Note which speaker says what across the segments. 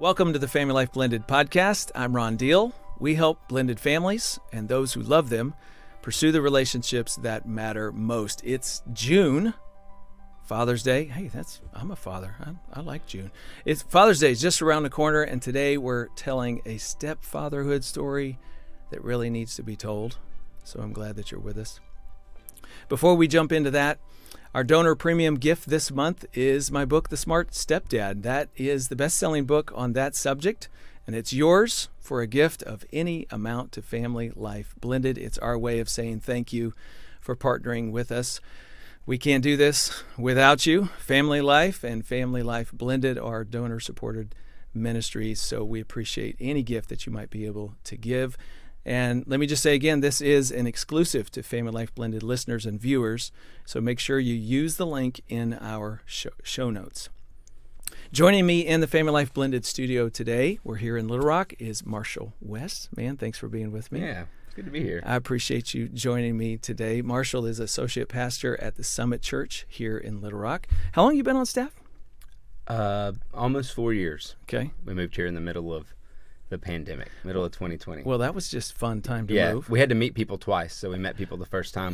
Speaker 1: Welcome to the Family Life Blended podcast. I'm Ron Deal. We help blended families and those who love them pursue the relationships that matter most. It's June, Father's Day. Hey, I'm a father. I like June. It's Father's Day is just around the corner, and today we're telling a stepfatherhood story that really needs to be told. So I'm glad that you're with us. Before we jump into that, our donor premium gift this month is my book, The Smart Stepdad. That is the best-selling book on that subject, and it's yours for a gift of any amount to Family Life Blended. It's our way of saying thank you for partnering with us. We can't do this without you. Family Life and Family Life Blended are donor-supported ministries, so we appreciate any gift that you might be able to give. And let me just say again, this is an exclusive to Family Life Blended listeners and viewers, so make sure you use the link in our show notes. Joining me in the Family Life Blended studio today, we're here in Little Rock, is Marshall West. Man, thanks for being with me.
Speaker 2: Yeah, it's good to be here.
Speaker 1: I appreciate you joining me today. Marshall is associate pastor at the Summit Church here in Little Rock. How long have you been on staff?
Speaker 2: Almost 4 years.
Speaker 1: Okay.
Speaker 2: We moved here in the middle of the pandemic, middle of 2020.
Speaker 1: Well, that was just fun time to move.
Speaker 2: We had to meet people twice, so we met people the first time,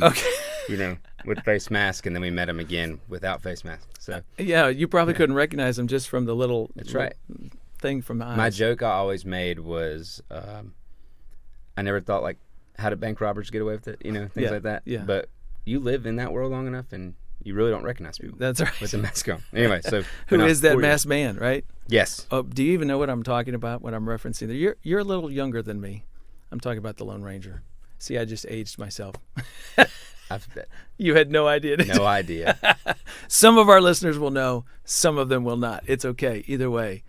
Speaker 2: with face mask, and then we met them again without face mask. So
Speaker 1: yeah, you probably couldn't recognize them just from the little thing from the eyes.
Speaker 2: My joke I always made was, I never thought, like, how did bank robbers get away with it? Things like that.
Speaker 1: Yeah.
Speaker 2: But you live in that world long enough, and you really don't recognize people.
Speaker 1: That's right.
Speaker 2: With the mask on. Anyway, so
Speaker 1: who is that masked man, right?
Speaker 2: Yes.
Speaker 1: Oh, do you even know what I'm talking about? What I'm referencing? You're a little younger than me. I'm talking about the Lone Ranger. See, I just aged myself. You had no idea.
Speaker 2: No idea.
Speaker 1: Some of our listeners will know. Some of them will not. It's okay. Either way,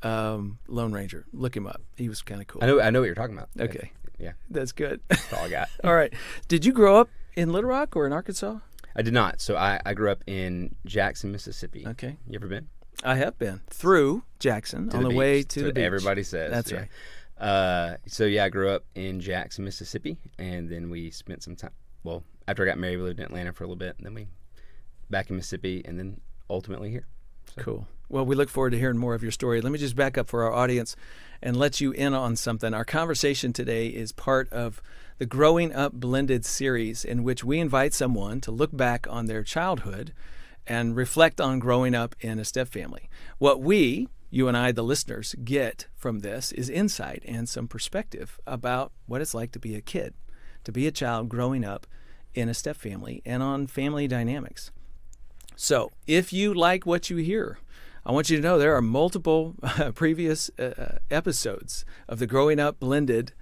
Speaker 1: Lone Ranger. Look him up. He was kind of cool.
Speaker 2: I know what you're talking about.
Speaker 1: Okay.
Speaker 2: Yeah.
Speaker 1: That's good.
Speaker 2: That's all I got.
Speaker 1: All right. Did you grow up in Little Rock or in Arkansas?
Speaker 2: I did not. So I grew up in Jackson, Mississippi.
Speaker 1: Okay.
Speaker 2: You ever been?
Speaker 1: I have been through Jackson on the way to the beach.
Speaker 2: Everybody says.
Speaker 1: That's right.
Speaker 2: I grew up in Jackson, Mississippi, and then we spent some time. Well, after I got married, we lived in Atlanta for a little bit, and then we back in Mississippi, and then ultimately here. So.
Speaker 1: Cool. Well, we look forward to hearing more of your story. Let me just back up for our audience and let you in on something. Our conversation today is part of the Growing Up Blended series, in which we invite someone to look back on their childhood and reflect on growing up in a stepfamily. What you and I, the listeners, get from this is insight and some perspective about what it's like to be a kid, to be a child growing up in a stepfamily, and on family dynamics. So if you like what you hear, I want you to know there are multiple previous episodes of the Growing Up Blended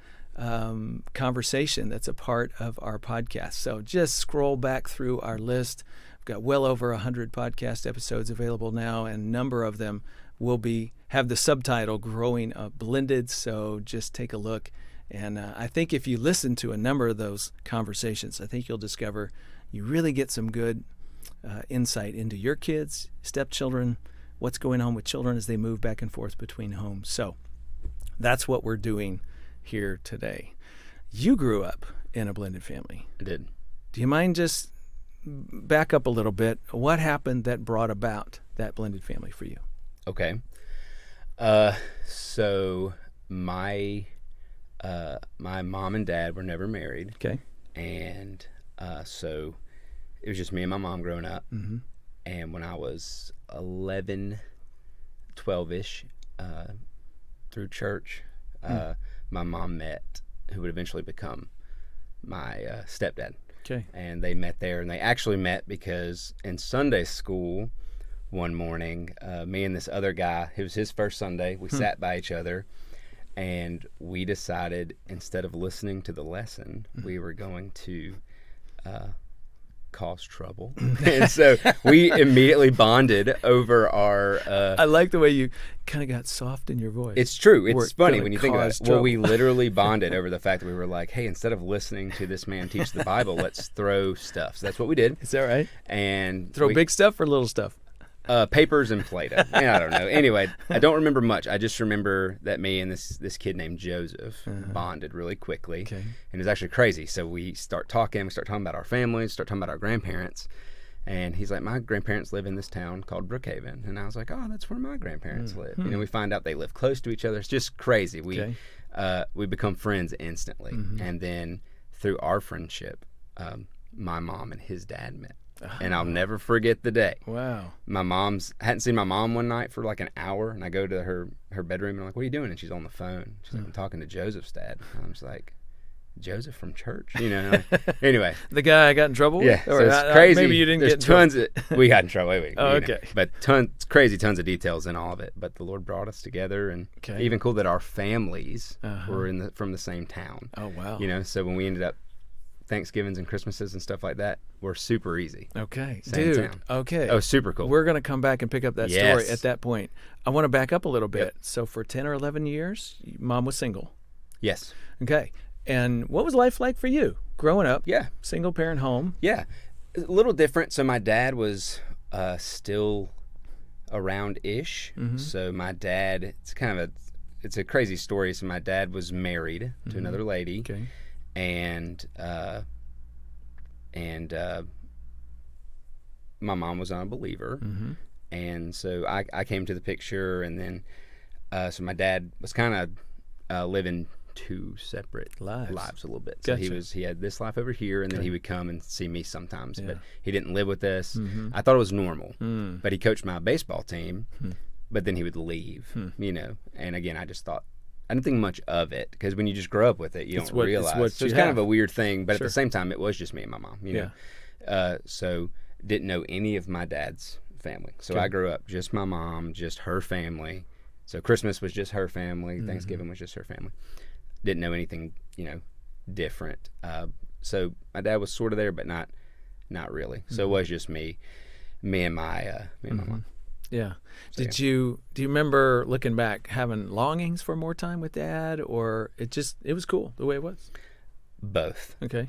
Speaker 1: conversation that's a part of our podcast. So just scroll back through our list. We've got well over 100 podcast episodes available now, and a number of them will have the subtitle Growing Up Blended. So just take a look. And I think if you listen to a number of those conversations, I think you'll discover you really get some good insight into your kids, stepchildren, what's going on with children as they move back and forth between homes. So that's what we're doing here today. You grew up in a blended family.
Speaker 2: I did. Do
Speaker 1: you mind just back up a little bit? What happened that brought about that blended family for you?
Speaker 2: Okay. So my mom and dad were never married.
Speaker 1: Okay.
Speaker 2: And so it was just me and my mom growing up.
Speaker 1: Mm-hmm.
Speaker 2: And when I was 11, 12-ish, through church, my mom met who would eventually become my stepdad.
Speaker 1: Okay.
Speaker 2: And they met there, and they actually met because in Sunday school one morning, me and this other guy, it was his first Sunday, we sat by each other, and we decided instead of listening to the lesson, we were going to cause trouble. And so we immediately bonded over our
Speaker 1: I like the way you kind of got soft in your voice.
Speaker 2: It's true. It's funny when you think about it.
Speaker 1: Trouble.
Speaker 2: Well, we literally bonded over the fact that we were like, hey, instead of listening to this man teach the Bible, let's throw stuff. So that's what we did.
Speaker 1: Is that right?
Speaker 2: And
Speaker 1: throw big stuff or little stuff?
Speaker 2: Papers and Play-Doh. I don't know. Anyway, I don't remember much. I just remember that me and this kid named Joseph bonded really quickly.
Speaker 1: Okay.
Speaker 2: And it was actually crazy. So we start talking about our families, start talking about our grandparents. And he's like, my grandparents live in this town called Brookhaven. And I was like, oh, that's where my grandparents live. You know, we find out they live close to each other. It's just crazy. We become friends instantly. And then through our friendship, my mom and his dad met. And I'll never forget the day.
Speaker 1: Wow.
Speaker 2: Hadn't seen my mom one night for like an hour, and I go to her bedroom, and I'm like, what are you doing? And she's on the phone. She's like, I'm talking to Joseph's dad. And I'm just like, Joseph from church? You know? Anyway.
Speaker 1: The guy I got in trouble with?
Speaker 2: Yeah. So it's crazy.
Speaker 1: Maybe you didn't
Speaker 2: There's
Speaker 1: get in trouble.
Speaker 2: tons of, we got in trouble.
Speaker 1: Okay.
Speaker 2: But tons of details in all of it. But the Lord brought us together, and even cool that our families were from the same town.
Speaker 1: Oh, wow.
Speaker 2: You know, so when we ended up Thanksgivings and Christmases and stuff like that were super easy.
Speaker 1: Okay.
Speaker 2: Same
Speaker 1: Dude,
Speaker 2: town.
Speaker 1: okay.
Speaker 2: Oh, super cool.
Speaker 1: We're going to come back and pick up that story at that point. I want to back up a little bit. So for 10 or 11 years, Mom was single.
Speaker 2: Yes.
Speaker 1: Okay. And what was life like for you growing up?
Speaker 2: Yeah.
Speaker 1: Single parent home.
Speaker 2: Yeah. A little different. So my dad was still around-ish. So my dad, it's a crazy story. So my dad was married to another lady.
Speaker 1: Okay.
Speaker 2: And my mom was not a believer, and so I came to the picture, and then so my dad was kind of living two separate lives a little bit. So he had this life over here, and then he would come and see me sometimes, but he didn't live with us. I thought it was normal, but he coached my baseball team, but then he would leave, you know. And again, I just thought, I didn't think much of it, because when you just grow up with it, you don't realize. So it's kind of a weird thing, but at the same time, it was just me and my mom, you know. So didn't know any of my dad's family. So I grew up just my mom, just her family. So Christmas was just her family. Thanksgiving was just her family. Didn't know anything, you know, different. So my dad was sort of there, but not really. So it was just me and my mom.
Speaker 1: Yeah.
Speaker 2: So,
Speaker 1: do you remember looking back having longings for more time with Dad, or it was cool the way it was?
Speaker 2: Both.
Speaker 1: Okay.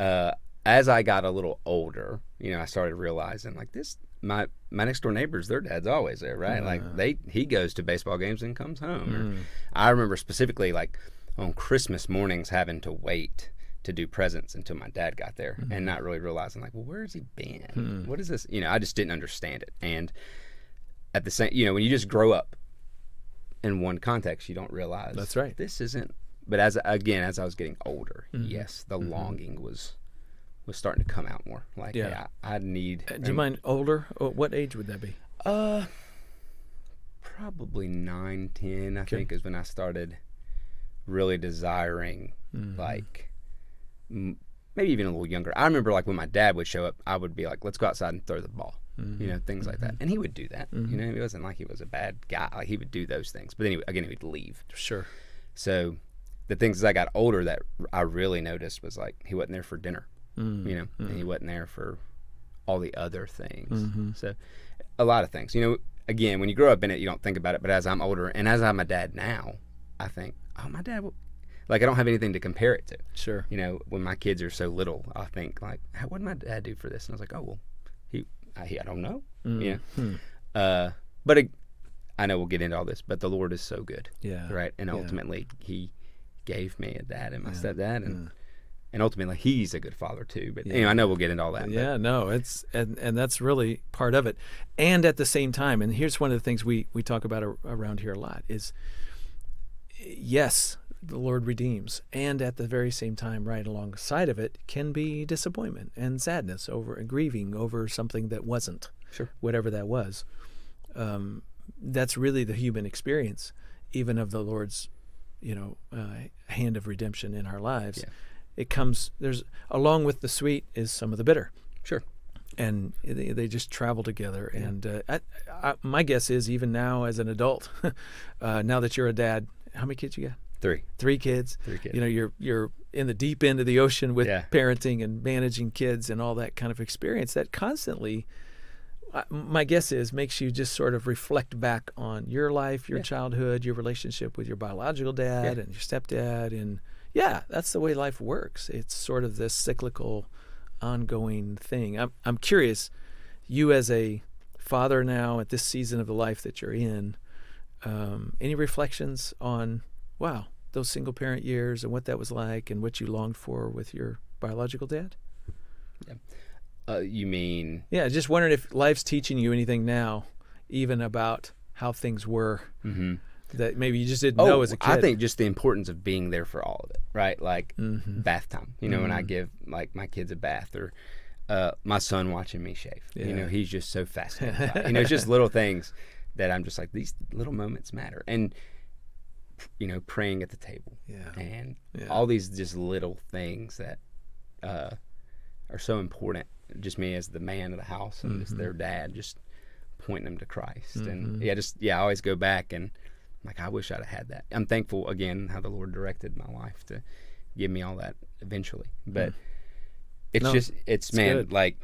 Speaker 2: As I got a little older, you know, I started realizing like this. My next door neighbors, their dad's always there, right? Like he goes to baseball games and comes home. Or I remember specifically like on Christmas mornings having to wait to do presents until my dad got there, and not really realizing like, well, where has he been? What is this? You know, I just didn't understand it. And at the same, you know, when you just grow up in one context, you don't realize
Speaker 1: that's right.
Speaker 2: This isn't. But as I was getting older, yes, the longing was starting to come out more. Like, hey, I need.
Speaker 1: Do you mind older? What age would that be?
Speaker 2: Probably 9, 10. I think is when I started really desiring, like, maybe even a little younger. I remember like when my dad would show up, I would be like, let's go outside and throw the ball. You know, things like that. And he would do that. You know, he wasn't like he was a bad guy. Like, he would do those things. But then he would leave.
Speaker 1: Sure.
Speaker 2: So the things as I got older that I really noticed was like he wasn't there for dinner, you know, and he wasn't there for all the other things. So a lot of things. You know, again, when you grow up in it, you don't think about it. But as I'm older and as I'm a dad now, I think, oh, my dad will. Like, I don't have anything to compare it to.
Speaker 1: Sure.
Speaker 2: You know, when my kids are so little, I think, like, what did my dad do for this? And I was like, oh, well, I don't know. You know? But I know we'll get into all this, but the Lord is so good.
Speaker 1: Yeah.
Speaker 2: Right? And ultimately, He gave me a dad and my stepdad, and ultimately, He's a good father, too. But, you know, I know we'll get into all that.
Speaker 1: Yeah, no, it's, and that's really part of it. And at the same time, and here's one of the things we talk about around here a lot is, yes, the Lord redeems, and at the very same time, right alongside of it, can be disappointment and sadness over and grieving over something that wasn't, whatever that was. That's really the human experience, even of the Lord's, you know, hand of redemption in our lives. Yeah. It comes, there's, along with the sweet is some of the bitter. Sure. And they just travel together. Yeah. And my guess is even now as an adult, now that you're a dad, how many kids you got?
Speaker 2: 3.
Speaker 1: 3 kids.
Speaker 2: 3 kids.
Speaker 1: You know, you're in the deep end of the ocean with parenting and managing kids and all that kind of experience that constantly, my guess is, makes you just sort of reflect back on your life, your childhood, your relationship with your biological dad and your stepdad. And that's the way life works. It's sort of this cyclical, ongoing thing. I'm curious, you as a father now at this season of the life that you're in, any reflections on, wow, those single parent years and what that was like and what you longed for with your biological dad?
Speaker 2: Yeah. You mean?
Speaker 1: Yeah, just wondering if life's teaching you anything now, even about how things were, that maybe you just didn't know as a kid.
Speaker 2: I think just the importance of being there for all of it, right? Like bath time. You know, when I give like my kids a bath, or my son watching me shave.
Speaker 1: Yeah.
Speaker 2: You know, he's just so fascinated by it. You know, it's just little things that I'm just like, these little moments matter. And, you know, praying at the table.
Speaker 1: Yeah.
Speaker 2: And all these just little things that are so important. Just me as the man of the house and just their dad, just pointing them to Christ. And I always go back and I'm like, I wish I'd have had that. I'm thankful, again, how the Lord directed my life to give me all that eventually. But it's good. Like,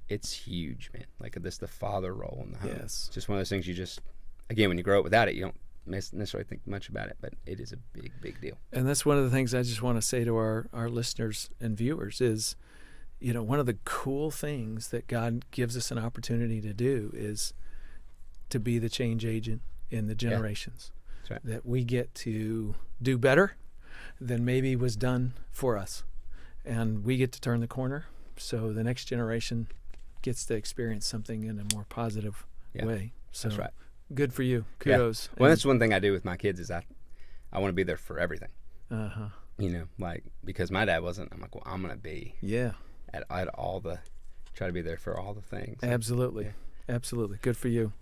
Speaker 2: it's huge, man. Like, this the father role in the home.
Speaker 1: Yes.
Speaker 2: It's just one of those things you just, again, when you grow up without it, you don't necessarily think much about it, but it is a big, big deal.
Speaker 1: And that's one of the things I just want to say to our listeners and viewers is, you know, one of the cool things that God gives us an opportunity to do is to be the change agent in the generations.
Speaker 2: That's right.
Speaker 1: That we get to do better than maybe was done for us. And we get to turn the corner so the next generation gets to experience something in a more positive way. So
Speaker 2: that's right.
Speaker 1: Good for you. Kudos.
Speaker 2: Well, that's one thing I do with my kids is I want to be there for everything.
Speaker 1: Uh-huh.
Speaker 2: You know, like, because my dad wasn't, I'm like, well, I'm going to be at all the, try to be there for all the things.
Speaker 1: Absolutely. Absolutely. Good for you.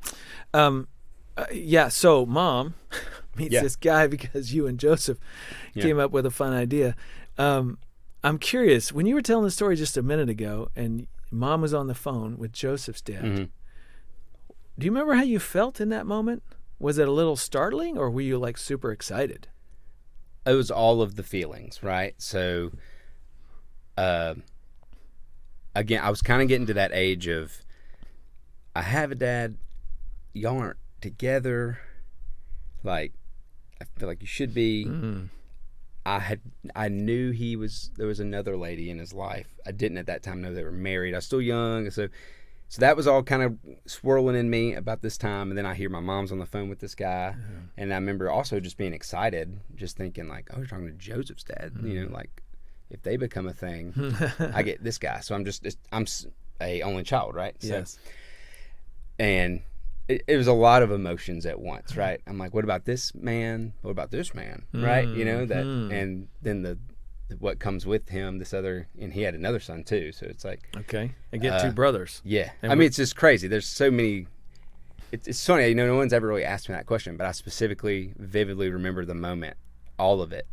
Speaker 1: So mom meets this guy because you and Joseph came up with a fun idea. I'm curious, when you were telling the story just a minute ago and mom was on the phone with Joseph's dad, do you remember how you felt in that moment? Was it a little startling or were you like super excited?
Speaker 2: It was all of the feelings, right? So, again, I was kind of getting to that age of, I have a dad, y'all aren't together, like, I feel like you should be. I knew there was another lady in his life. I didn't at that time know they were married. I was still young, so that was all kind of swirling in me about this time. And then I hear my mom's on the phone with this guy, and I remember also just being excited, just thinking like, oh, you're talking to Joseph's dad, you know, like if they become a thing, I get this guy. So I'm a only child, right?
Speaker 1: Yes.
Speaker 2: So, and it was a lot of emotions at once, right? I'm like, what about this man? What about this man? Right? You know, that, and then what comes with him, this other, and he had another son too. So it's like,
Speaker 1: okay, I get two brothers.
Speaker 2: Yeah. I mean, it's just crazy. There's so many, it's funny, you know, no one's ever really asked me that question, but I specifically, vividly remember the moment, all of it.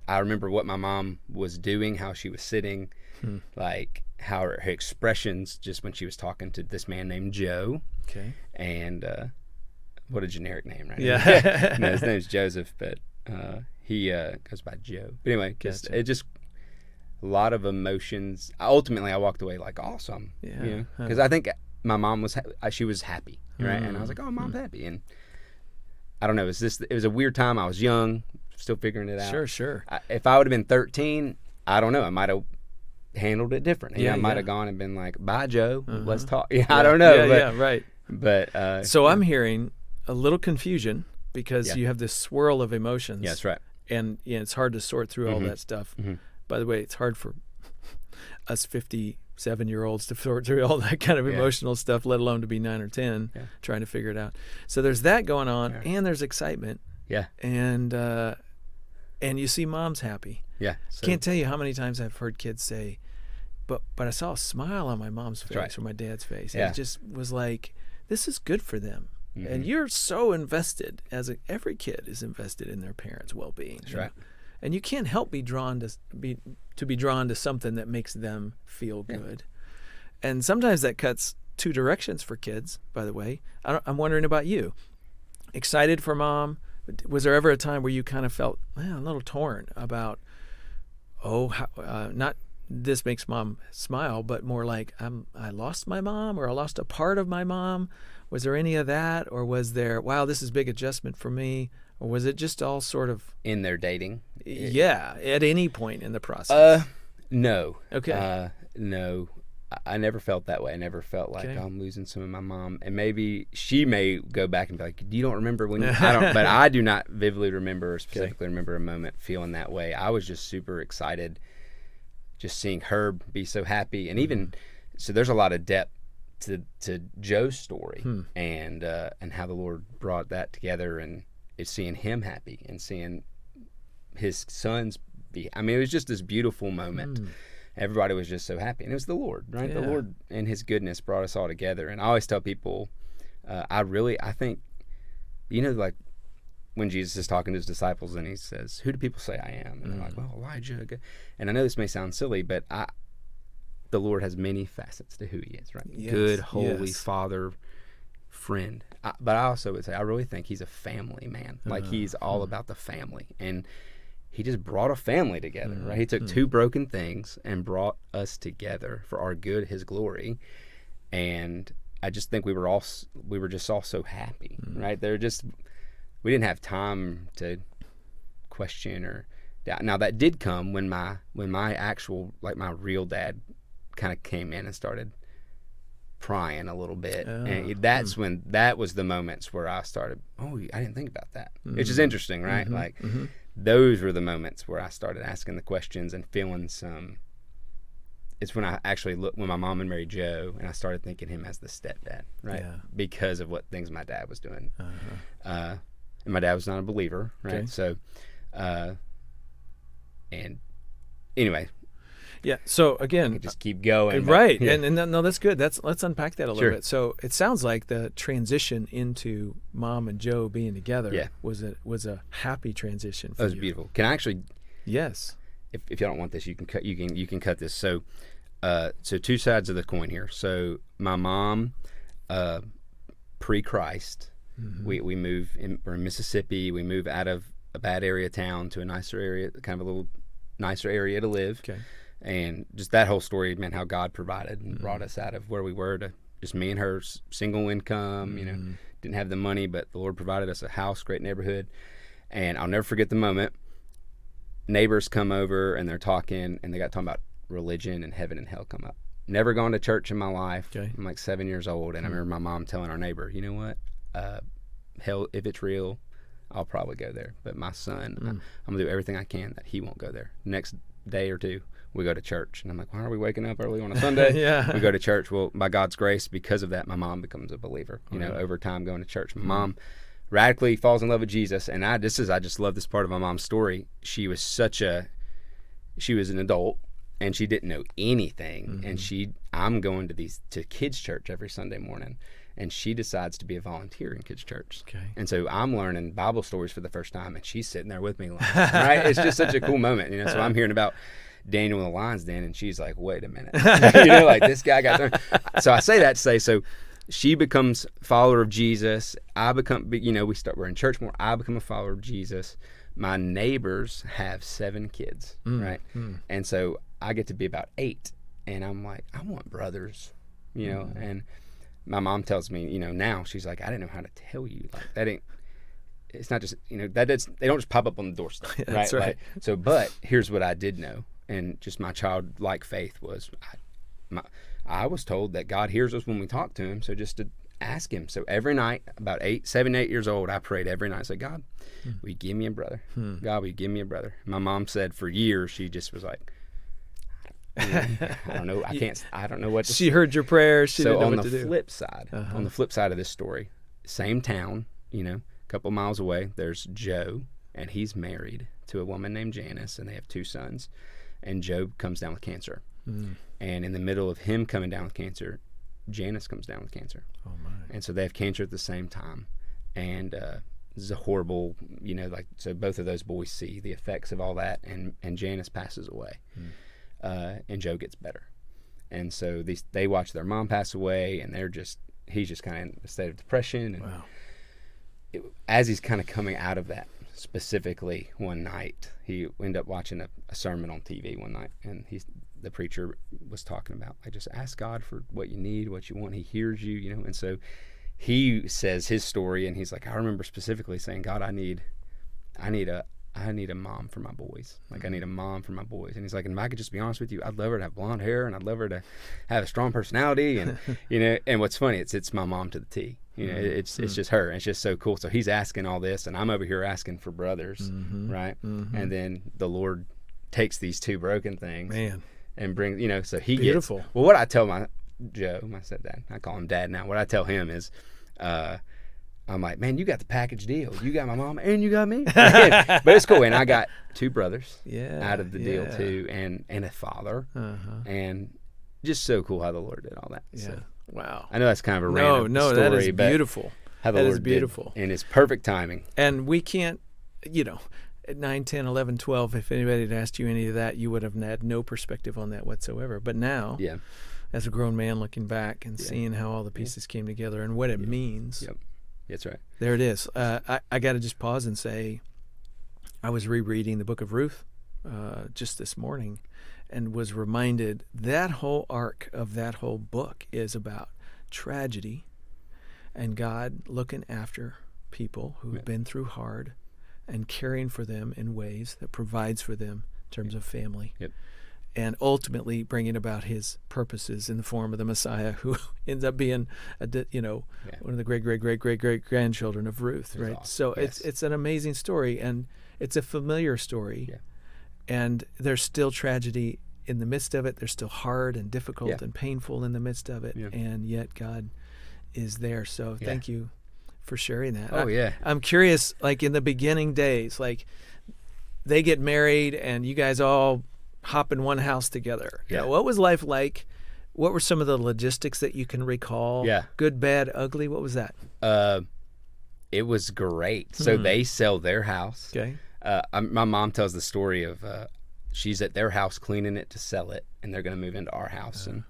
Speaker 2: I remember what my mom was doing, how she was sitting, like how her expressions just when she was talking to this man named Joe. Okay. And what a generic name, right?
Speaker 1: Yeah.
Speaker 2: No, his name's Joseph, but he goes by Joe. But anyway, it just a lot of emotions. Ultimately, I walked away like awesome. Yeah. You know, because I think my mom she was happy, right? And I was like, oh, mom's happy. And I don't know. It was a weird time. I was young, still figuring it out.
Speaker 1: Sure.
Speaker 2: If I would have been 13, I don't know. I might have handled it different. I might have gone and been like, bye, Joe. Let's talk. I don't know.
Speaker 1: Right.
Speaker 2: But
Speaker 1: so I'm hearing a little confusion because you have this swirl of emotions.
Speaker 2: Yeah, that's right.
Speaker 1: And it's hard to sort through all that stuff. By the way, it's hard for us 57-year-olds to sort through all that kind of emotional stuff, let alone to be 9 or 10 trying to figure it out. So there's that going on, and there's excitement.
Speaker 2: Yeah.
Speaker 1: And you see mom's happy.
Speaker 2: Yeah.
Speaker 1: So. Can't tell you how many times I've heard kids say, but I saw a smile on my mom's face or my dad's face. Yeah. It just was like, this is good for them. And you're so invested, every kid is invested in their parents' well-being.
Speaker 2: That's right.
Speaker 1: And you can't help be drawn to something that makes them feel good. And sometimes that cuts two directions for kids, by the way. I'm wondering about you. Excited for mom? Was there ever a time where you kind of felt a little torn about, not this makes mom smile, but more like I lost my mom or I lost a part of my mom? Was there any of that? Or was there, wow, this is a big adjustment for me? Or was it just all sort of...
Speaker 2: in their dating?
Speaker 1: Yeah, at any point in the process.
Speaker 2: No.
Speaker 1: Okay.
Speaker 2: No. I never felt that way. I never felt like I'm losing some of my mom. And maybe she may go back and be like, you don't remember when I don't, but I do not vividly remember or specifically remember a moment feeling that way. I was just super excited just seeing her be so happy. And even so there's a lot of depth to Joe's story, and how the Lord brought that together, and it's seeing him happy and seeing his sons be. I mean, it was just this beautiful moment. Everybody was just so happy, and it was the Lord, right?
Speaker 1: Yeah.
Speaker 2: The Lord and His goodness brought us all together. And I always tell people, I think, like when Jesus is talking to His disciples and He says, "Who do people say I am?" And they're like, "Well, Elijah." And I know this may sound silly, but the Lord has many facets to who He is, right?
Speaker 1: Yes.
Speaker 2: Good, holy,
Speaker 1: Yes.
Speaker 2: Father, friend. But I also would say, I really think He's a family man. Like He's all about the family. And He just brought a family together, right? He took two broken things and brought us together for our good, His glory. And I just think we were just all so happy, right? We didn't have time to question or doubt. Now that did come when my actual, like my real dad kind of came in and started prying a little bit. And that was the moments where I started, I didn't think about that. Which is interesting, right? Those were the moments where I started asking the questions and feeling some. It's when I actually when my mom and married Joe, and I started thinking him as the stepdad, right?
Speaker 1: Yeah.
Speaker 2: Because of what things my dad was doing. And my dad was not a believer, right?
Speaker 1: Okay.
Speaker 2: So, and anyway.
Speaker 1: Yeah. So again,
Speaker 2: Just keep going.
Speaker 1: Right.
Speaker 2: Yeah.
Speaker 1: And no, that's good. Let's unpack that a little
Speaker 2: Sure.
Speaker 1: bit. So it sounds like the transition into Mom and Joe being together was a happy transition for
Speaker 2: That was
Speaker 1: you.
Speaker 2: beautiful. Can I actually,
Speaker 1: Yes.
Speaker 2: if you don't want this, you can cut this. So, two sides of the coin here. So my mom, pre-Christ, we move we're in Mississippi. We move out of a bad area of town to a nicer area, kind of a little nicer area to live.
Speaker 1: Okay.
Speaker 2: And just that whole story meant how God provided and brought us out of where we were to just me and her, single income, didn't have the money, but the Lord provided us a house, great neighborhood. And I'll never forget the moment. Neighbors come over and they're talking, and they got talking about religion and heaven and hell come up. Never gone to church in my life.
Speaker 1: Okay.
Speaker 2: I'm like 7 years old, and I remember my mom telling our neighbor, "You know what? Hell, if it's real, I'll probably go there. But my son, I'm gonna do everything I can that he won't go there." Next day or two, we go to church, and I'm like, "Why are we waking up early on a Sunday?"
Speaker 1: Yeah.
Speaker 2: We go to church. Well, by God's grace, because of that, my mom becomes a believer. Over time going to church. My mom radically falls in love with Jesus, and I just love this part of my mom's story. She was an adult, and she didn't know anything, and I'm going to kids church every Sunday morning, and she decides to be a volunteer in kids church.
Speaker 1: Okay.
Speaker 2: And so I'm learning Bible stories for the first time, and she's sitting there with me, right? It's just such a cool moment, So I'm hearing about Daniel in the lion's den, and she's like, "Wait a minute," like this guy got there. So I say that to say, so she becomes a follower of Jesus. I become, we're in church more. I become a follower of Jesus. My neighbors have 7 kids, right? And so I get to be about 8, and I'm like, I want brothers, and my mom tells me, now she's like, "I didn't know how to tell you. Like that ain't, it's not just, they don't just pop up on the doorstep." Right.
Speaker 1: That's right.
Speaker 2: But here's what I did know. And just my childlike faith was, I was told that God hears us when we talk to Him, so just to ask Him. So every night, about 7, 8 years old, I prayed every night. I said, "God, will you give me a brother? God, will you give me a brother?" My mom said for years, she just was like, "I don't know. I don't know what to say."
Speaker 1: She heard your prayers. She didn't know what to do.
Speaker 2: On the flip side of this story, same town, a couple miles away, there's Joe, and he's married to a woman named Janice, and they have 2 sons. And Joe comes down with cancer. And in the middle of him coming down with cancer, Janice comes down with cancer.
Speaker 1: Oh my.
Speaker 2: And so they have cancer at the same time. And this is a horrible, so both of those boys see the effects of all that, and Janice passes away. And Joe gets better. And so they watch their mom pass away, and he's just kind of in a state of depression. And
Speaker 1: Wow.
Speaker 2: As he's kind of coming out of that, specifically one night, he ended up watching a sermon on TV one night, and the preacher was talking about, like, just ask God for what you need, what you want. He hears you, and so he says his story, and he's like, I remember specifically saying, "God, I need a mom for my boys. Like, I need a mom for my boys." And he's like, and if I could just be honest with you, I'd love her to have blonde hair, and I'd love her to have a strong personality. And, and what's funny, it's my mom to the T. It's just her. And it's just so cool. So he's asking all this, and I'm over here asking for brothers, right? And then the Lord takes these 2 broken things,
Speaker 1: Man.
Speaker 2: and brings, so he
Speaker 1: Beautiful.
Speaker 2: gets, well, what I tell Joe, my stepdad, I call him Dad now. What I tell him is, I'm like, man, you got the package deal. You got my mom and you got me. But it's cool. And I got 2 brothers out of the deal too, and a father. And just so cool how the Lord did all that.
Speaker 1: Yeah.
Speaker 2: So,
Speaker 1: wow.
Speaker 2: I know that's kind of a random story,
Speaker 1: that is
Speaker 2: but
Speaker 1: beautiful.
Speaker 2: How the Lord did in His perfect timing.
Speaker 1: And we can't, at 9, 10, 11, 12, if anybody had asked you any of that, you would have had no perspective on that whatsoever. But now, as a grown man looking back and seeing how all the pieces came together and what it means.
Speaker 2: Yep. That's right.
Speaker 1: There it is. I got to just pause and say, I was rereading the book of Ruth just this morning and was reminded that whole arc of that whole book is about tragedy and God looking after people who've been through hard and caring for them in ways that provides for them in terms of family. And ultimately bringing about His purposes in the form of the Messiah, who ends up being, one of the great grandchildren of Ruth, right?
Speaker 2: Awesome.
Speaker 1: So it's an amazing story, and it's a familiar story, and there's still tragedy in the midst of it. There's still hard and difficult and painful in the midst of it, and yet God is there. So thank you for sharing that. I'm curious, like in the beginning days, like they get married, and you guys all hop in one house together. What was life like? What were some of the logistics that you can recall? Good, bad, ugly. What was that?
Speaker 2: It was great. So they sell their house. My mom tells the story of she's at their house cleaning it to sell it, and they're going to move into our house. And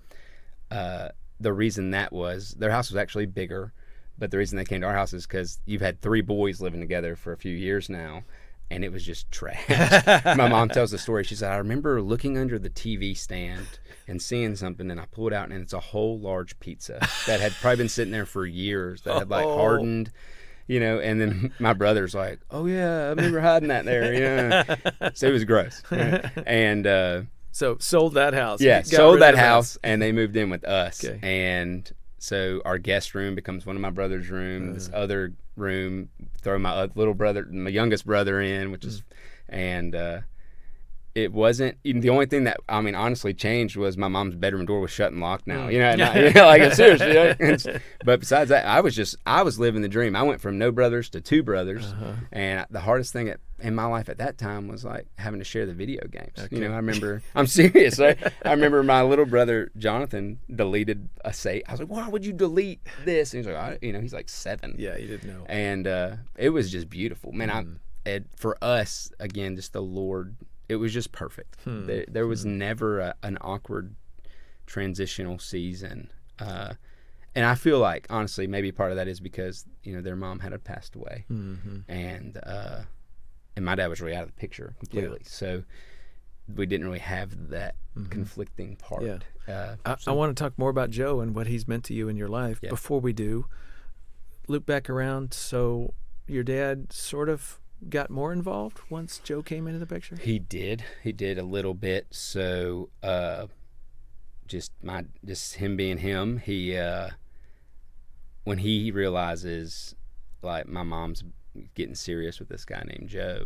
Speaker 2: the reason that was, their house was actually bigger, but the reason they came to our house is because you've had 3 boys living together for a few years now, and it was just trash. My mom tells the story. She said, I remember looking under the TV stand and seeing something, and I pulled it out, and it's a whole large pizza that had probably been sitting there for years, that had like hardened, and then my brother's like, oh yeah, I remember hiding that there. So it was gross. And
Speaker 1: so sold that house.
Speaker 2: Sold that house, and they moved in with us. And so our guest room becomes one of my brother's room. This other room, throw my little brother, my youngest brother in, which is, and it wasn't, the only thing that, honestly changed was my mom's bedroom door was shut and locked now, like seriously. But besides that, I was living the dream. I went from no brothers to 2 brothers. And the hardest thing in my life at that time was like having to share the video games. I remember, I'm serious. I remember my little brother, Jonathan, deleted a save. I was like, why would you delete this? And he's like, he's like 7.
Speaker 1: Yeah, he didn't know.
Speaker 2: And it was just beautiful. Man, for us, again, just the Lord, it was just perfect. There was never an awkward transitional season. And I feel like, honestly, maybe part of that is because, their mom had passed away. And my dad was really out of the picture completely. So we didn't really have that conflicting part.
Speaker 1: I want to talk more about Joe and what he's meant to you in your life. Before we do, loop back around. So your dad sort of got more involved once Joe came into the picture?
Speaker 2: He did a little bit. So just him being him, he when he realizes like my mom's getting serious with this guy named Joe,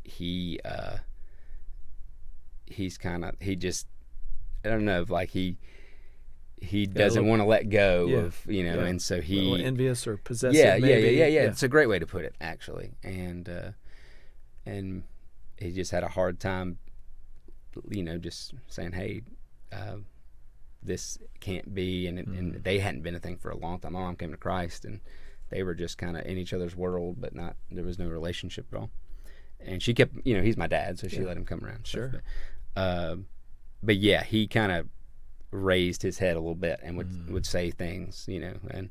Speaker 2: he's kind of, I don't know, like he doesn't want to let go of, and so he,
Speaker 1: a little envious or possessive. Maybe.
Speaker 2: Yeah. It's a great way to put it, actually. And he just had a hard time, just saying, hey, this can't be, and they hadn't been a thing for a long time. My mom came to Christ, and they were just kind of in each other's world, but there was no relationship at all. And she kept, he's my dad, so she let him come around.
Speaker 1: Sure.
Speaker 2: But yeah, he kind of raised his head a little bit and would say things, and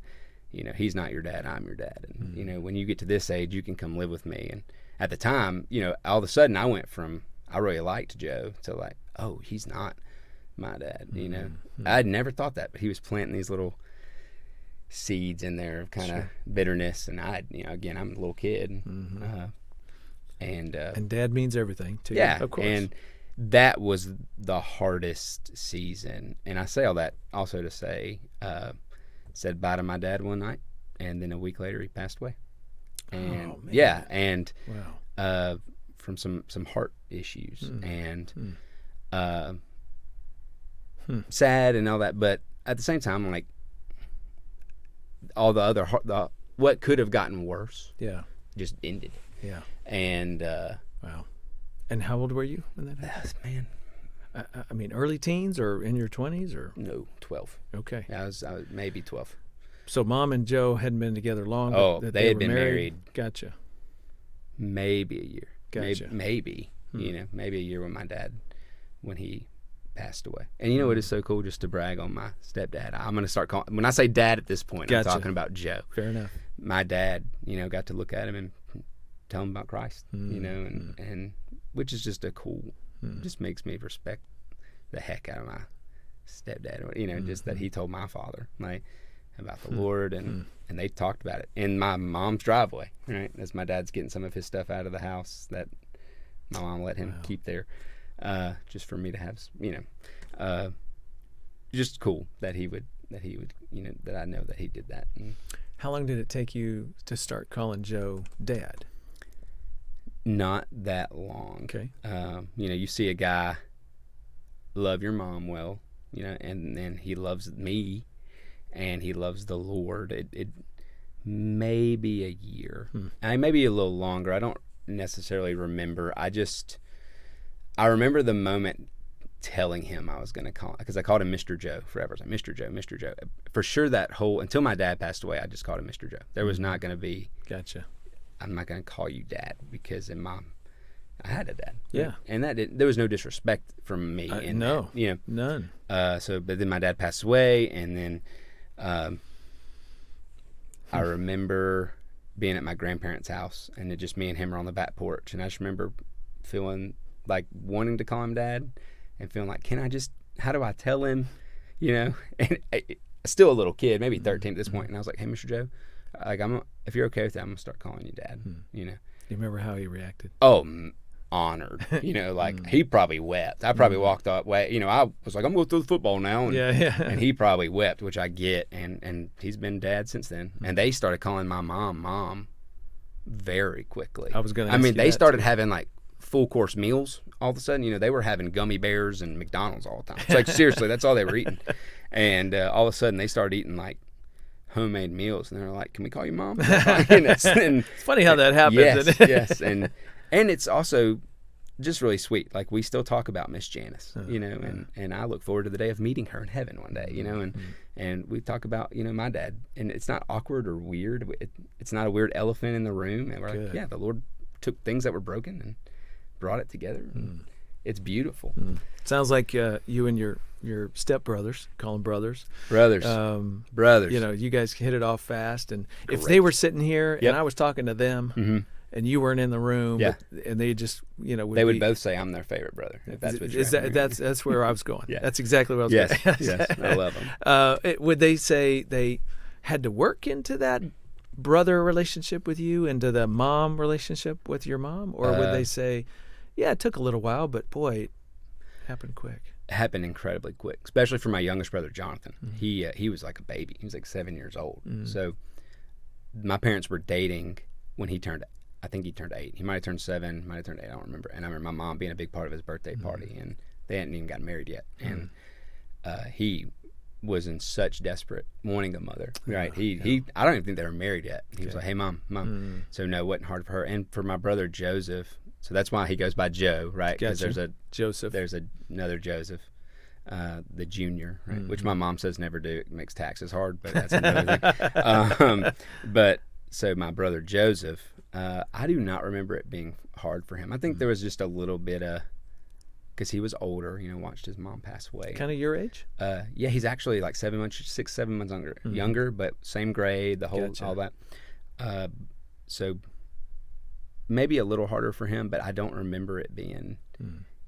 Speaker 2: he's not your dad, I'm your dad, and when you get to this age, you can come live with me. And at the time, all of a sudden, I went from I really liked Joe to like, oh, he's not my dad. I'd never thought that, but he was planting these little seeds in there of kind of bitterness, and again, I'm a little kid,
Speaker 1: and dad means everything to you, of course.
Speaker 2: And that was the hardest season. And I say all that also to say, said bye to my dad one night, and then a week later he passed away. And from some heart issues. And sad and all that, but at the same time, like all the other what could have gotten worse, just ended.
Speaker 1: Yeah.
Speaker 2: And
Speaker 1: wow. And how old were you when that happened?
Speaker 2: Man,
Speaker 1: I mean, early teens or in your 20s or?
Speaker 2: No, 12.
Speaker 1: Okay.
Speaker 2: I was maybe 12.
Speaker 1: So Mom and Joe hadn't been together long.
Speaker 2: Oh,
Speaker 1: but
Speaker 2: they had
Speaker 1: were
Speaker 2: been married.
Speaker 1: Gotcha.
Speaker 2: Maybe a year.
Speaker 1: Gotcha.
Speaker 2: Maybe maybe a year when he passed away. And you know what is so cool, just to brag on my stepdad. I'm going to start calling, when I say dad at this point, I'm talking about Joe.
Speaker 1: Fair enough.
Speaker 2: My dad, got to look at him and tell him about Christ, and which is just a cool, just makes me respect the heck out of my stepdad, just that he told my father, about the Lord, and they talked about it in my mom's driveway, right? As my dad's getting some of his stuff out of the house that my mom let him keep there, just for me to have, just cool that he would, that I know that he did that. And
Speaker 1: how long did it take you to start calling Joe Dad?
Speaker 2: Not that long.
Speaker 1: Okay.
Speaker 2: You see a guy love your mom well, and then he loves me, and he loves the Lord. It may be a year. Maybe a little longer. I don't necessarily remember. I remember the moment telling him I was going to call, because I called him Mr. Joe forever. I was like, Mr. Joe, Mr. Joe. For sure until my dad passed away, I just called him Mr. Joe. There was not going to be,
Speaker 1: gotcha.
Speaker 2: I'm not going to call you Dad, because I had a dad.
Speaker 1: Yeah.
Speaker 2: And there was no disrespect from me.
Speaker 1: No. None.
Speaker 2: But then my dad passed away, and then I remember being at my grandparents' house, and it just me and him were on the back porch, and I just remember feeling like wanting to call him Dad, and feeling like, how do I tell him, and still a little kid, maybe 13 at this point, and I was like, hey, Mr. Joe, if you're okay with that, I'm gonna start calling you Dad.
Speaker 1: You remember how he reacted?
Speaker 2: Oh, honored. He probably wept. I probably walked up way. I was like, I'm going to throw the football now, and, and he probably wept, which I get. And he's been Dad since then. And they started calling my mom very quickly.
Speaker 1: I was going to.
Speaker 2: They started having full course meals all of a sudden. They were having gummy bears and McDonald's all the time. It's seriously, that's all they were eating. And all of a sudden they started eating homemade meals, and they're like, "Can we call you Mom?"
Speaker 1: It's funny how that happens.
Speaker 2: Yes, yes, and it's also just really sweet. We still talk about Miss Janice, and I look forward to the day of meeting her in heaven one day, and we talk about my dad, and it's not awkward or weird. It's not a weird elephant in the room, and we're like, yeah, the Lord took things that were broken and brought it together. It's beautiful.
Speaker 1: Sounds like you and your stepbrothers, call them brothers.
Speaker 2: Brothers.
Speaker 1: You guys hit it off fast. And
Speaker 2: Great.
Speaker 1: If they were sitting here and I was talking to them and you weren't in the room, and they just,
Speaker 2: they would both say I'm their favorite brother. If that's what
Speaker 1: that's where I was going. That's exactly what I was going.
Speaker 2: Yes, I love them.
Speaker 1: Would they say they had to work into that brother relationship with you, into the mom relationship with your mom, or would they say, yeah, it took a little while, but boy, it happened quick?
Speaker 2: It happened incredibly quick, especially for my youngest brother, Jonathan. He was like a baby. He was 7 years old. So my parents were dating when I think he turned 8. He might have turned 7, might have turned 8, I don't remember. And I remember my mom being a big part of his birthday party, and they hadn't even gotten married yet. And he was in such desperate wanting a mother, right? I don't even think they were married yet. He was like, hey, mom. So no, it wasn't hard for her. And for my brother, Joseph, so that's why he goes by Joe, right? Because there's another Joseph, the junior, right? Which my mom says never do. It makes taxes hard, but that's another thing. But so my brother Joseph, I do not remember it being hard for him. I think there was just a little bit of, because he was older, watched his mom pass away.
Speaker 1: Kind of your age?
Speaker 2: Yeah, he's actually 7 months younger, but same grade, all that. So maybe a little harder for him, but I don't remember it being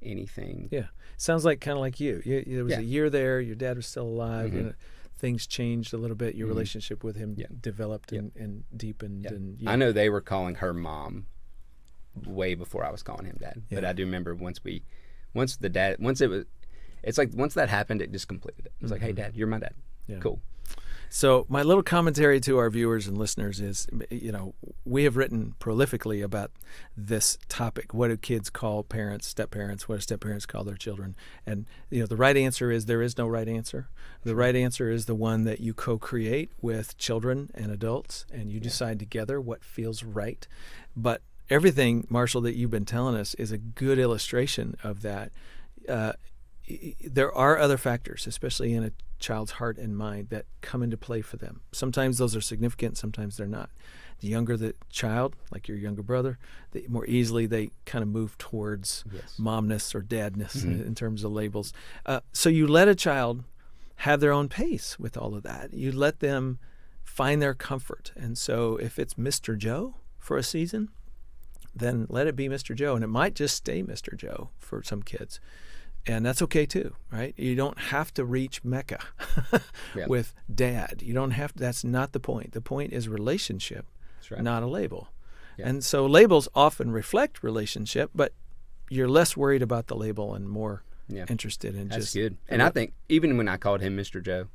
Speaker 2: anything.
Speaker 1: Yeah, sounds kind of like you. There was a year there. Your dad was still alive. Things changed a little bit. Your relationship with him developed and deepened. And
Speaker 2: I know they were calling her mom way before I was calling him Dad. But I do remember once that happened, it just completed it. It was like, hey, Dad, you're my dad. Cool.
Speaker 1: So my little commentary to our viewers and listeners is, we have written prolifically about this topic. What do kids call parents, step-parents? What do step-parents call their children? And, the right answer is there is no right answer. The right answer is the one that you co-create with children and adults, and you decide together what feels right. But everything, Marshall, that you've been telling us is a good illustration of that. There are other factors, especially in a child's heart and mind, that come into play for them. Sometimes those are significant, sometimes they're not. The younger the child, like your younger brother, the more easily they kind of move towards momness or dadness in terms of labels. So you let a child have their own pace with all of that. You let them find their comfort. And so if it's Mr. Joe for a season, then let it be Mr. Joe. And it might just stay Mr. Joe for some kids. And that's okay too, right? You don't have to reach Mecca with dad. You don't have to, that's not the point. The point is relationship, not a label. Yeah. And so labels often reflect relationship, but you're less worried about the label and more interested in
Speaker 2: that's
Speaker 1: just.
Speaker 2: That's good. And I think even when I called him Mr. Joe,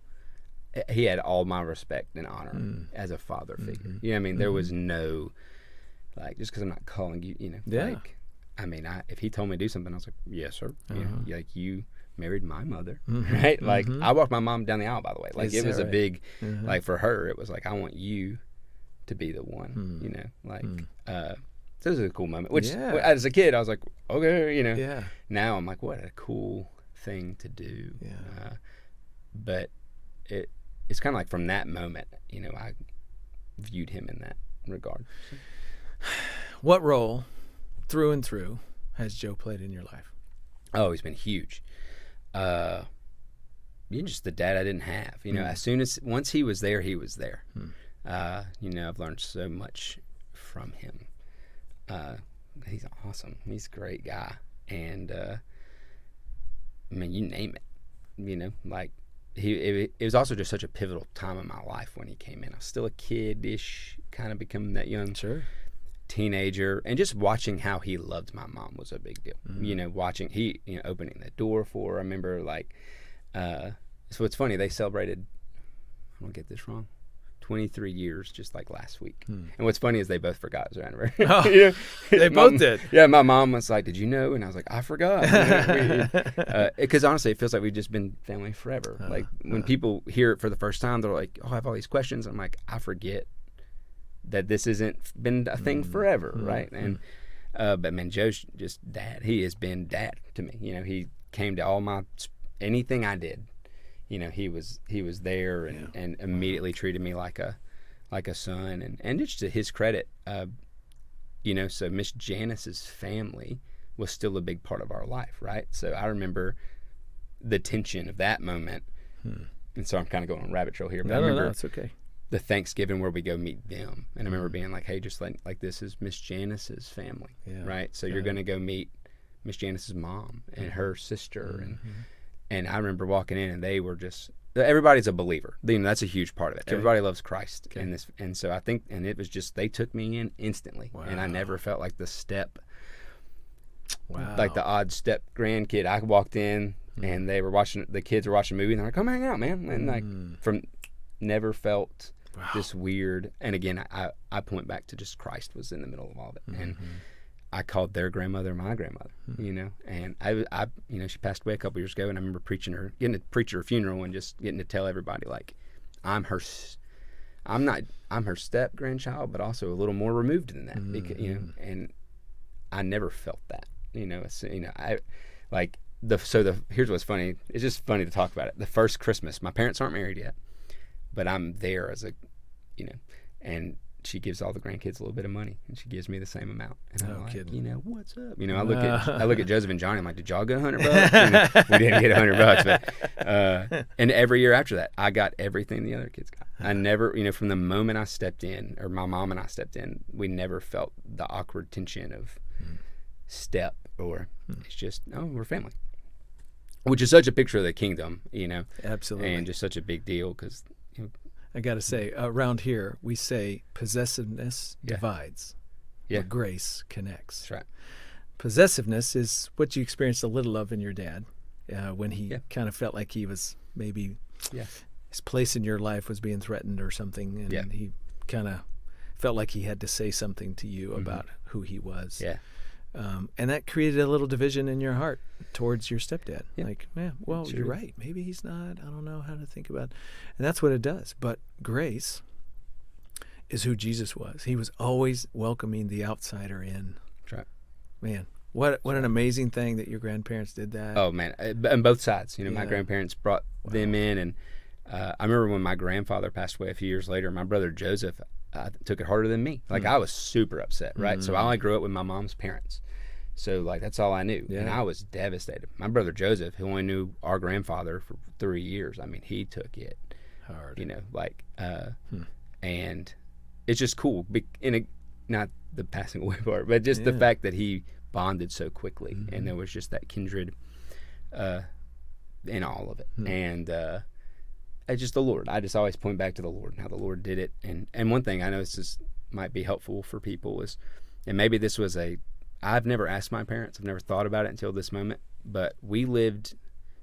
Speaker 2: he had all my respect and honor as a father figure. You know what I mean? There was no, like, just because I'm not calling you, like, I mean, if he told me to do something, I was like, yes, sir. Like, you married my mother, right? Like, I walked my mom down the aisle, by the way. Like, it was a big, like, for her, it was like, I want you to be the one, like, so it was a cool moment, which as a kid, I was like, okay, Now I'm like, what a cool thing to do. But it's kind of like from that moment, I viewed him in that regard.
Speaker 1: What role, through and through, has Joe played in your life?
Speaker 2: Oh, he's been huge. Just the dad I didn't have. Once he was there, he was there. I've learned so much from him. He's awesome. He's a great guy. And, I mean, you name it, like, it was also just such a pivotal time in my life when he came in. I was still a kid-ish, kind of becoming that young teenager, and just watching how he loved my mom was a big deal. Watching opening the door for her. I remember, like, so it's funny, they celebrated, I don't get this wrong, 23 years just like last week. And what's funny is they both forgot it was their anniversary.
Speaker 1: Oh, they both did.
Speaker 2: Yeah, my mom was like, did you know? And I was like, I forgot. Because honestly, it feels like we've just been family forever. Like, when people hear it for the first time, they're like, oh, I have all these questions. I'm like, I forget that this hasn't been a thing forever, right? And but man, Joe's just dad. He has been dad to me. He came to all my anything I did. He was there and immediately treated me like a son. And just to his credit, so Miss Janice's family was still a big part of our life, right? So I remember the tension of that moment. And so I'm kind of going on a rabbit trail here, but I remember
Speaker 1: it's okay.
Speaker 2: The Thanksgiving where we go meet them, and I remember being like, hey, just like this is Miss Janice's family, right? So you're going to go meet Miss Janice's mom and her sister, and I remember walking in, and they were just, everybody's a believer. That's a huge part of it. Everybody loves Christ, and so I think, and it was just, they took me in instantly, and I never felt like the step, like the odd step grandkid. I walked in, and the kids were watching a movie, and they're like, come hang out, man, and like never felt this weird, and again, I point back to just Christ was in the middle of all of it, and I called their grandmother my grandmother, and I she passed away a couple years ago, and I remember getting to preach her funeral and just getting to tell everybody, like, I'm her step grandchild, but also a little more removed than that, because, and I never felt that, here's what's funny. It's just funny to talk about it. The first Christmas, my parents aren't married yet, but I'm there as a, and she gives all the grandkids a little bit of money, and she gives me the same amount. And I'm like, what's up? I look at Joseph and Johnny. I'm like, did y'all get $100? We didn't get $100, but and every year after that, I got everything the other kids got. I never, from the moment I stepped in, or my mom and I stepped in, we never felt the awkward tension of step, or it's just, we're family, which is such a picture of the kingdom,
Speaker 1: Absolutely,
Speaker 2: and just such a big deal because.
Speaker 1: I got to say, around here, we say possessiveness divides, but grace connects.
Speaker 2: That's right.
Speaker 1: Possessiveness is what you experienced a little of in your dad when he kind of felt like he was maybe his place in your life was being threatened or something, and he kind of felt like he had to say something to you about who he was.
Speaker 2: Yeah.
Speaker 1: And that created a little division in your heart towards your stepdad.
Speaker 2: Yeah.
Speaker 1: Like, man, well,
Speaker 2: Sure.
Speaker 1: you're right. Maybe he's not. I don't know how to think about it. And that's what it does. But grace is who Jesus was. He was always welcoming the outsider in.
Speaker 2: That's right.
Speaker 1: Man, what an amazing thing that your grandparents did that.
Speaker 2: Oh, man. On both sides. You know, my grandparents brought them in. And I remember when my grandfather passed away a few years later, my brother Joseph took it harder than me. Like, I was super upset, right? So I only grew up with my mom's parents. So, like, that's all I knew.
Speaker 1: Yeah.
Speaker 2: And I was devastated. My brother Joseph, who only knew our grandfather for 3 years, I mean, he took it
Speaker 1: Hard.
Speaker 2: You know, like, and it's just cool. Not the passing away part, but just the fact that he bonded so quickly. And there was just that kindred in all of it. And it's just the Lord. I just always point back to the Lord and how the Lord did it. And one thing I know this might be helpful for people is, and maybe this was I've never asked my parents. I've never thought about it until this moment. But we lived,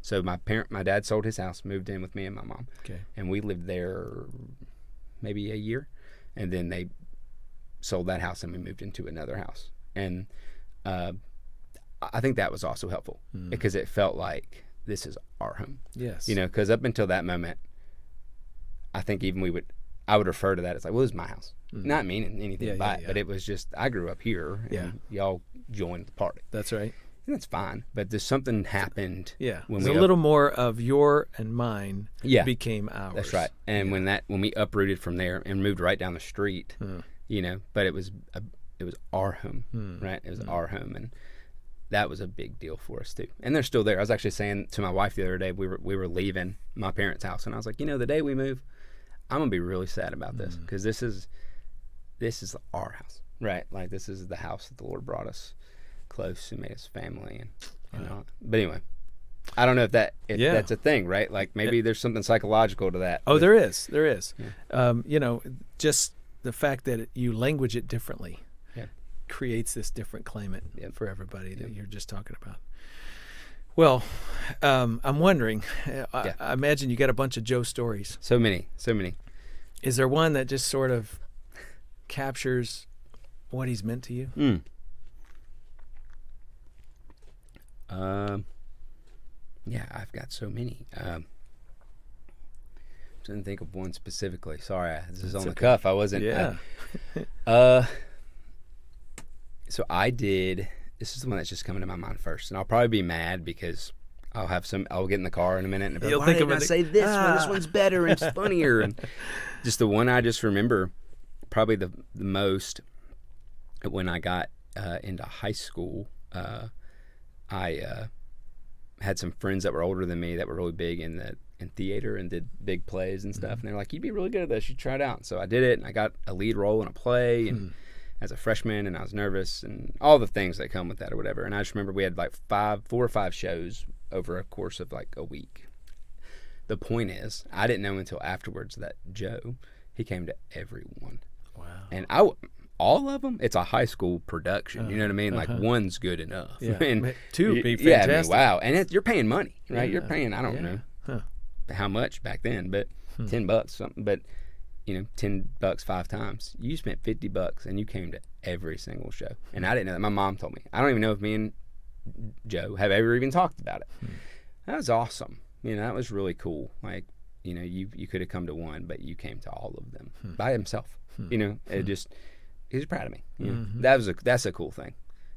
Speaker 2: so my dad sold his house, moved in with me and my mom.
Speaker 1: Okay.
Speaker 2: And we lived there maybe a year. And then they sold that house and we moved into another house. And I think that was also helpful because it felt like this is our home.
Speaker 1: Yes.
Speaker 2: You know, because up until that moment, I think even I would refer to that as like, well, this is my house. Not meaning anything by it, but it was just, I grew up here and y'all joined the party.
Speaker 1: That's right.
Speaker 2: And that's fine. But there's something happened.
Speaker 1: Yeah.
Speaker 2: When
Speaker 1: a little more of your and mine became ours.
Speaker 2: That's right. And when we uprooted from there and moved right down the street, you know, but it was our home, right? It was our home. And that was a big deal for us too. And they're still there. I was actually saying to my wife the other day, we were leaving my parents' house, and I was like, you know, the day we move, I'm gonna be really sad about this because this is our house, right? Like, this is the house that the Lord brought us close and made us family and all. But anyway, I don't know if that's a thing, right? Like, maybe there's something psychological to that.
Speaker 1: Oh, there is.
Speaker 2: Yeah.
Speaker 1: You know, just the fact that you language it differently creates this different climate for everybody that you're just talking about. Well, I'm wondering, I imagine you got a bunch of Joe stories.
Speaker 2: So many.
Speaker 1: Is there one that just sort of captures what he's meant to you?
Speaker 2: Yeah, I've got so many. Didn't think of one specifically. Sorry, this is on the cuff. I wasn't.
Speaker 1: Yeah.
Speaker 2: So I did. This is the one that's just coming to my mind first, and I'll probably be mad because I'll get in the car in a minute and be like, why didn't I say this one? This one's better and it's funnier. And just the one I just remember probably the most when I got into high school. I had some friends that were older than me that were really big in theater and did big plays and stuff. And they're like, you'd be really good at this. You try it out. So I did it, and I got a lead role in a play and as a freshman, and I was nervous and all the things that come with that or whatever. And I just remember we had like 4 or 5 shows over a course of like a week. The point is, I didn't know until afterwards that Joe, he came to every one.
Speaker 1: Wow.
Speaker 2: And all of them, it's a high school production. You know what I mean? Like, one's good enough.
Speaker 1: Yeah.
Speaker 2: And
Speaker 1: 2 would be fantastic.
Speaker 2: Yeah, I mean, wow. And you're paying money, right?
Speaker 1: Yeah.
Speaker 2: You're paying, I don't know how much back then, but $10 something. But, you know, $10 5 times. You spent $50 and you came to every single show. And I didn't know that. My mom told me. I don't even know if me and Joe have ever even talked about it. That was awesome. You know, that was really cool. Like, you know, you could have come to one, but you came to all of them by himself. You know, it just, he was proud of me. You know? That's a cool thing.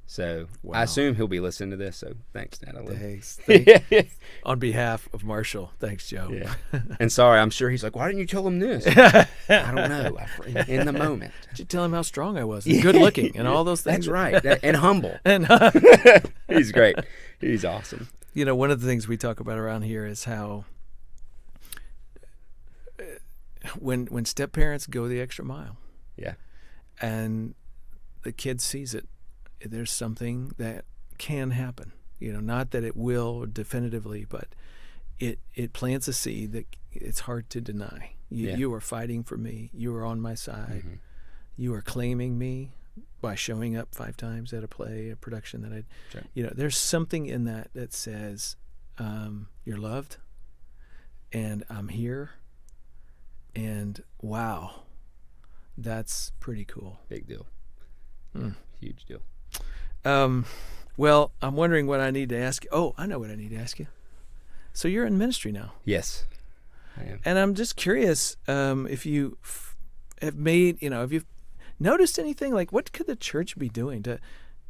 Speaker 2: So I assume he'll be listening to this. So thanks, Natalie.
Speaker 1: Thanks. On behalf of Marshall, thanks, Joe.
Speaker 2: Yeah. And sorry, I'm sure he's like, why didn't you tell him this? I don't know. In the moment.
Speaker 1: Did you tell him how strong I was? And good looking and all those things.
Speaker 2: That's right. And humble.
Speaker 1: And
Speaker 2: he's great. He's awesome.
Speaker 1: You know, one of the things we talk about around here is how when step-parents go the extra mile. Yeah. And the kid sees it, there's something that can happen. You know, not that it will definitively, but it plants a seed that it's hard to deny. You are fighting for me. You are on my side. You are claiming me by showing up 5 times at a play, a production that you know, there's something in that says, you're loved and I'm here And wow, that's pretty cool.
Speaker 2: Big deal. Yeah, huge deal.
Speaker 1: Well, I'm wondering what I need to ask you. Oh, I know what I need to ask you. So you're in ministry now.
Speaker 2: Yes, I am.
Speaker 1: And I'm just curious if you have made, have you noticed anything? Like, what could the church be doing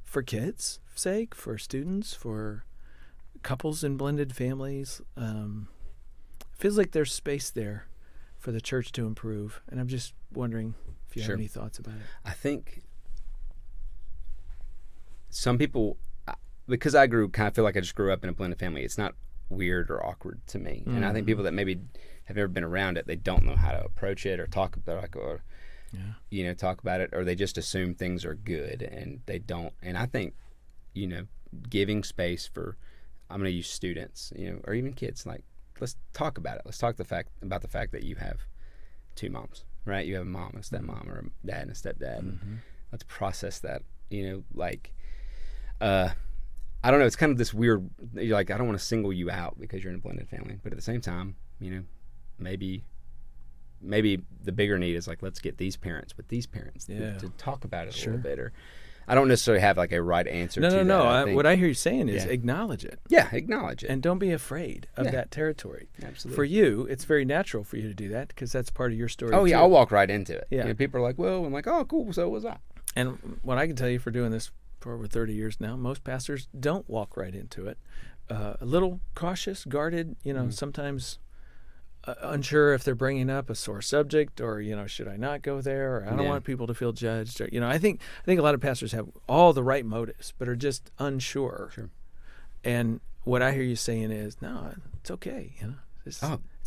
Speaker 1: for kids' sake, for students, for couples in blended families? Feels like there's space there for the church to improve. And I'm just wondering if you have any thoughts about it.
Speaker 2: I think some people, because I kind of feel like I just grew up in a blended family, it's not weird or awkward to me. And I think people that maybe have never been around it, they don't know how to approach it or talk about it, talk about it, or they just assume things are good and they don't. And I think, giving space for, I'm going to use students, or even kids, like, let's talk about it. Let's talk about the fact that you have two moms, right? You have a mom, a stepmom, or a dad and a stepdad. And let's process that, I don't know. It's kind of this weird, you're like, I don't want to single you out because you're in a blended family. But at the same time, maybe the bigger need is like, let's get these parents with these parents to talk about it a little bit. Or I don't necessarily have like a right answer to that.
Speaker 1: No. What I hear you saying is acknowledge it.
Speaker 2: Yeah, acknowledge it.
Speaker 1: And don't be afraid of that territory.
Speaker 2: Absolutely.
Speaker 1: For you, it's very natural for you to do that because that's part of your story.
Speaker 2: Oh, yeah,
Speaker 1: too.
Speaker 2: I'll walk right into it.
Speaker 1: Yeah.
Speaker 2: People are like, well, I'm like, oh, cool, so was I.
Speaker 1: And what I can tell you for doing this for over 30 years now, most pastors don't walk right into it. A little cautious, guarded, sometimes unsure if they're bringing up a sore subject or, should I not go there? Or I don't want people to feel judged. Or, I think a lot of pastors have all the right motives, but are just unsure.
Speaker 2: Sure.
Speaker 1: And what I hear you saying is, no, it's okay. It's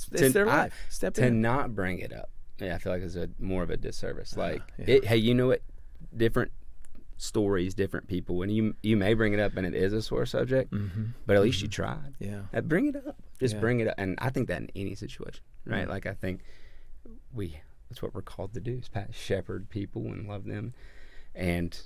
Speaker 1: their life. Step
Speaker 2: in.
Speaker 1: To
Speaker 2: not bring it up. Yeah, I feel like it's more of a disservice. Hey, you know what? Different stories, different people, and you may bring it up and it is a sore subject, but at least you tried. Bring it up. Just bring it up. And I think that in any situation, right? Like, I think that's what we're called to do, is shepherd people and love them and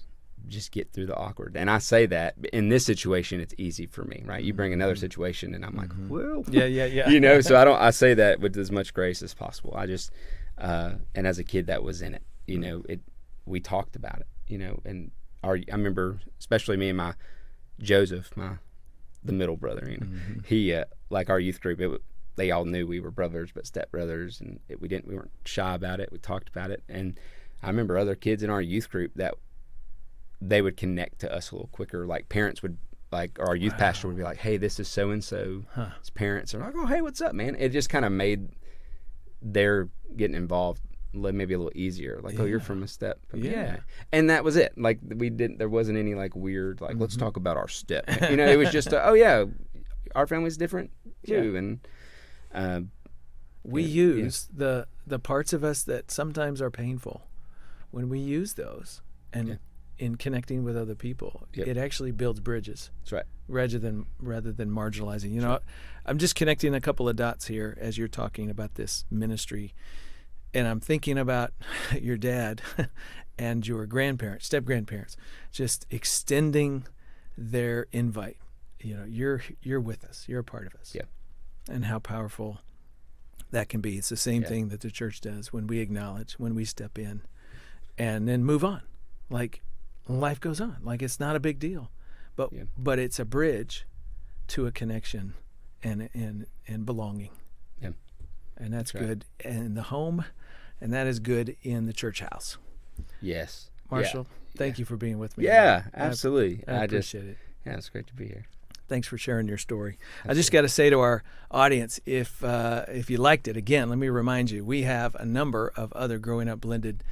Speaker 2: just get through the awkward. And I say that in this situation, it's easy for me, right? You bring another situation and I'm like, well,
Speaker 1: yeah.
Speaker 2: So I say that with as much grace as possible. I just, and as a kid that was in it, we talked about it, and I remember, especially me and my Joseph, the middle brother, he, like our youth group, they all knew we were brothers, but stepbrothers, and we weren't shy about it. We talked about it. And I remember other kids in our youth group that they would connect to us a little quicker. Like parents would, like, or our youth pastor would be like, hey, this is so-and-so. His parents are like, oh, hey, what's up, man? It just kind of made their getting involved maybe a little easier. Like, oh, you're from a step. And that was it. Like, there wasn't any like weird, like, let's talk about our step. It was just, oh yeah, our family's different too. And
Speaker 1: we use the parts of us that sometimes are painful. When we use those and in connecting with other people, it actually builds bridges.
Speaker 2: That's right.
Speaker 1: Rather than marginalizing. I'm just connecting a couple of dots here as you're talking about this ministry. And I'm thinking about your dad and your grandparents, step-grandparents, just extending their invite. You're with us. You're a part of us.
Speaker 2: Yeah.
Speaker 1: And how powerful that can be. It's the same thing that the church does when we acknowledge, when we step in, and then move on. Like, life goes on. Like, it's not a big deal. But it's a bridge to a connection and belonging.
Speaker 2: Yeah.
Speaker 1: And that's good in the home, and that is good in the church house.
Speaker 2: Yes.
Speaker 1: Marshall, thank you for being with me.
Speaker 2: Yeah, absolutely.
Speaker 1: I appreciate it.
Speaker 2: Yeah, it's great to be here.
Speaker 1: Thanks for sharing your story. Absolutely. I just got to say to our audience, if you liked it, again, let me remind you, we have a number of other Growing Up Blended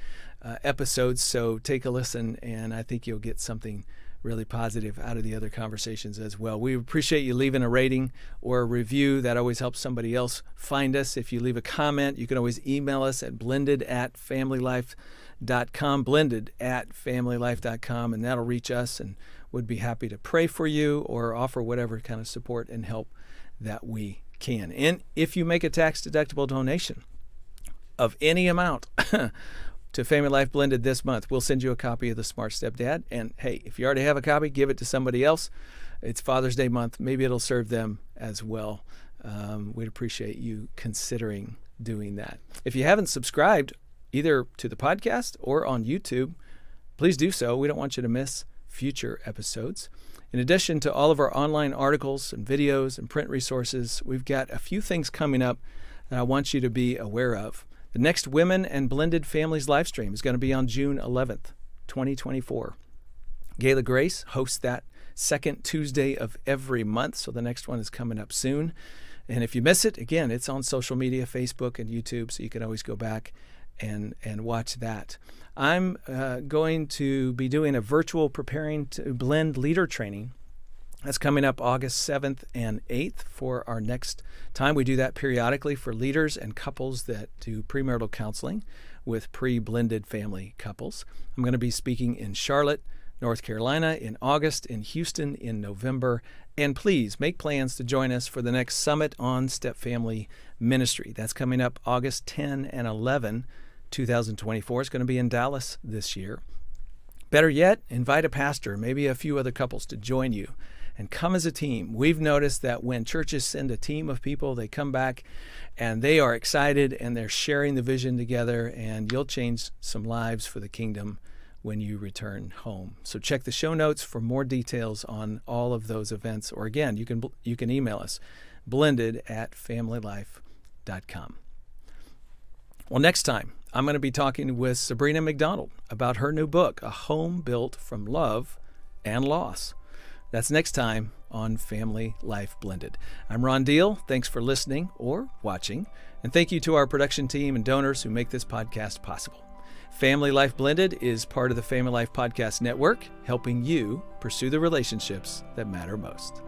Speaker 1: episodes, so take a listen, and I think you'll get something really positive out of the other conversations as well. We appreciate you leaving a rating or a review. That always helps somebody else find us. If you leave a comment, you can always email us at blended@familylife.com, blended@familylife.com, and that'll reach us, and would be happy to pray for you or offer whatever kind of support and help that we can. And if you make a tax-deductible donation of any amount to Family Life Blended this month, we'll send you a copy of the Smart Stepdad. And hey, if you already have a copy, give it to somebody else. It's Father's Day month. Maybe it'll serve them as well. We'd appreciate you considering doing that. If you haven't subscribed either to the podcast or on YouTube, please do so. We don't want you to miss future episodes. In addition to all of our online articles and videos and print resources, we've got a few things coming up that I want you to be aware of. The next Women and Blended Families live stream is going to be on June 11th, 2024. Gayla Grace hosts that second Tuesday of every month, so the next one is coming up soon. And if you miss it, again, it's on social media, Facebook and YouTube, so you can always go back and watch that. I'm going to be doing a virtual Preparing to Blend leader training. That's coming up August 7th and 8th for our next time. We do that periodically for leaders and couples that do premarital counseling with pre-blended family couples. I'm going to be speaking in Charlotte, North Carolina in August, in Houston in November. And please make plans to join us for the next Summit on Stepfamily Ministry. That's coming up August 10 and 11, 2024. It's going to be in Dallas this year. Better yet, invite a pastor, maybe a few other couples to join you and come as a team. We've noticed that when churches send a team of people, they come back and they are excited and they're sharing the vision together, and you'll change some lives for the kingdom when you return home. So check the show notes for more details on all of those events. Or again, you can email us, blended@familylife.com. Well, next time, I'm going to be talking with Sabrina McDonald about her new book, A Home Built from Love and Loss. That's next time on Family Life Blended. I'm Ron Deal. Thanks for listening or watching. And thank you to our production team and donors who make this podcast possible. Family Life Blended is part of the Family Life Podcast Network, helping you pursue the relationships that matter most.